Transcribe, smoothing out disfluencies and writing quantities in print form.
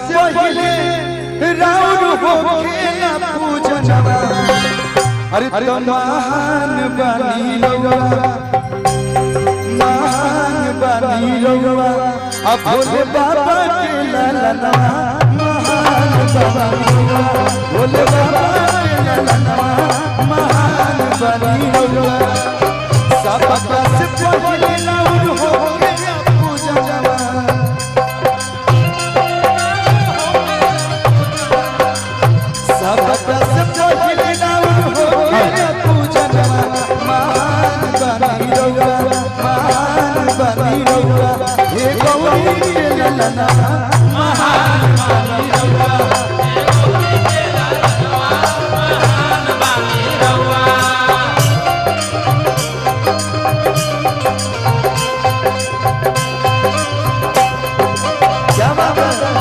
से पहले राउर होके ना पूजनवा अरे तो महान बनी रउआ महान बनी रउआ अब भोले बाबा के ललना महान बनी रउआ भोले बाबा के ललना महान बनी रउआ सब